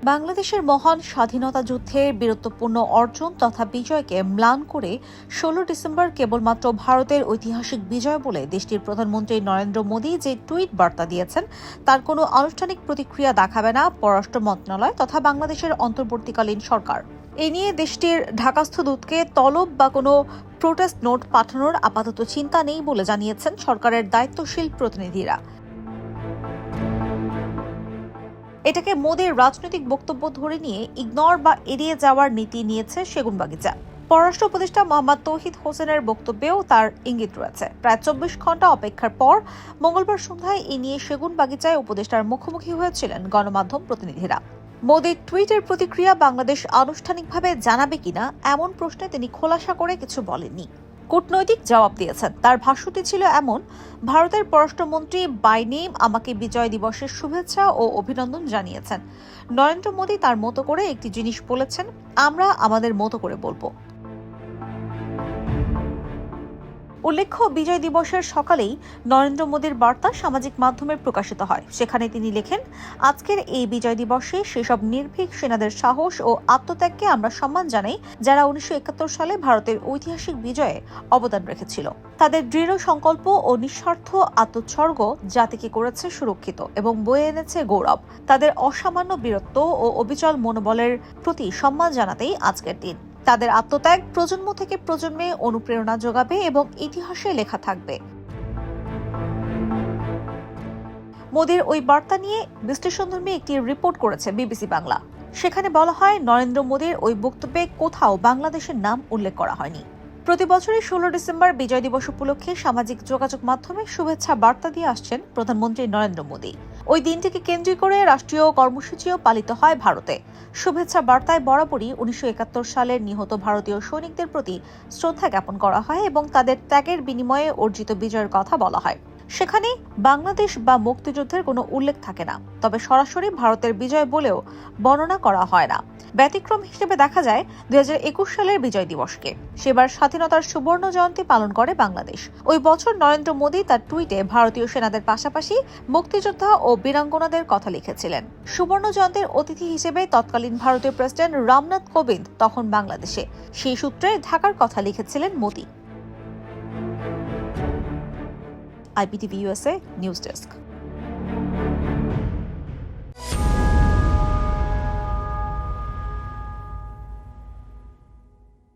বাংলাদেশের মহান স্বাধীনতা যুদ্ধের বীরত্বপূর্ণ অর্জন তথা বিজয়কে ম্লান করে ১৬ ডিসেম্বর কেবলমাত্র ভারতের ঐতিহাসিক বিজয় বলে দেশটির প্রধানমন্ত্রী নরেন্দ্র মোদী যে টুইট বার্তা দিয়েছেন তার কোনো আনুষ্ঠানিক প্রতিক্রিয়া দেখাবে না পররাষ্ট্র মন্ত্রণালয় তথা বাংলাদেশের অন্তর্বর্তীকালীন সরকার। এ নিয়ে দেশটির ঢাকাস্থ দূতকে তলব বা কোনো প্রোটেস্ট নোট পাঠানোর আপাতত চিন্তা নেই বলে জানিয়েছেন সরকারের দায়িত্বশীল প্রতিনিধিরা। এটাকে মোদির রাজনৈতিক বক্তব্য ধরে নিয়ে ইগনোর বা এড়িয়ে যাওয়ার নীতি নিয়েছে সেগুনবাগিচা। পররাষ্ট্র উপদেষ্টা মোহাম্মদ তৌহিদ হোসেনের বক্তব্যেও তার ইঙ্গিত রয়েছে। প্রায় ২৪ ঘণ্টা অপেক্ষার পর মঙ্গলবার সন্ধ্যায় এ নিয়ে সেগুনবাগিচায় উপদেষ্টার মুখোমুখি হয়েছিলেন গণমাধ্যম প্রতিনিধিরা। মোদির টুইটের প্রতিক্রিয়া বাংলাদেশ আনুষ্ঠানিকভাবে জানাবে কিনা এমন প্রশ্নে তিনি খোলাসা করে কিছু বলেননি। কূটনৈতিক জবাব দিয়েছেন। তার ভাষ্যটি ছিল এমন: ভারতের পররাষ্ট্রমন্ত্রী বাই নেম আমাকে বিজয় দিবসের শুভেচ্ছা ও অভিনন্দন জানিয়েছেন। নরেন্দ্র মোদী তার মতো করে একটি জিনিস বলেছেন, আমরা আমাদের মতো করে বলবো। উল্লেখ্য, বিজয় দিবসের সকালেই নরেন্দ্র মোদীর বার্তা সামাজিক মাধ্যমে প্রকাশিত হয়। সেখানে তিনি লেখেন, আজকের এই বিজয় দিবসে সেসব নির্ভীক সেনাদের সাহস ও আত্মত্যাগকে আমরা সম্মান জানাই যারা ১৯৭১ সালে ভারতের ঐতিহাসিক বিজয়ে অবদান রেখেছিল। তাদের দৃঢ় সংকল্প ও নিঃস্বার্থ আত্মোৎসর্গ জাতিকে করেছে সুরক্ষিত এবং বয়ে এনেছে গৌরব। তাদের অসামান্য বীরত্ব ও অবিচল মনোবলের প্রতি সম্মান জানাতেই আজকের দিন। তাদের আত্মত্যাগ প্রজন্ম থেকে প্রজন্মে অনুপ্রেরণা যোগাবে এবং ইতিহাসে লেখা থাকবে। মোদির ওই বার্তা নিয়ে বিশ্লেষণধর্মী একটি রিপোর্ট করেছে বিবিসি বাংলা। সেখানে বলা হয়, নরেন্দ্র মোদির ওই বক্তব্যে কোথাও বাংলাদেশের নাম উল্লেখ করা হয়নি। প্রতি বছরই ১৬ ডিসেম্বর বিজয় দিবস উপলক্ষে সামাজিক যোগাযোগ মাধ্যমে শুভেচ্ছা বার্তা দিয়ে আসছেন প্রধানমন্ত্রী নরেন্দ্র মোদী। ওই দিনটিকে কেন্দ্র করে রাষ্ট্রীয় কর্মসূচিও পালিত হয় ভারতে। শুভেচ্ছা বার্তায় বরাবরই ১৯৭১ সালের নিহত ভারতীয় সৈনিকদের প্রতি শ্রদ্ধা জ্ঞাপন করা হয় এবং তাদের ত্যাগের বিনিময়ে অর্জিত বিজয়ের কথা বলা হয়। সেখানে বাংলাদেশ বা মুক্তিযুদ্ধের কোনো উল্লেখ থাকে না, তবে সরাসরি ভারতের বিজয় বলেও বর্ণনা করা হয় না। ব্যতিক্রম হিসেবে দেখা যায় ২০২১ সালের বিজয় দিবসকে। সেবার স্বাধীনতার সুবর্ণ জয়ন্তী পালন করে বাংলাদেশ। ওই বছর নরেন্দ্র মোদী তার টুইটে ভারতীয় সেনাদের পাশাপাশি মুক্তিযোদ্ধা ও বীরাঙ্গনাদের কথা লিখেছিলেন। সুবর্ণ জয়ন্তীর অতিথি হিসেবে তৎকালীন ভারতীয় প্রেসিডেন্ট রামনাথ কোবিন্দ তখন বাংলাদেশে। সেই সূত্রে ঢাকার কথা লিখেছিলেন Modi. IPTV USA News Desk।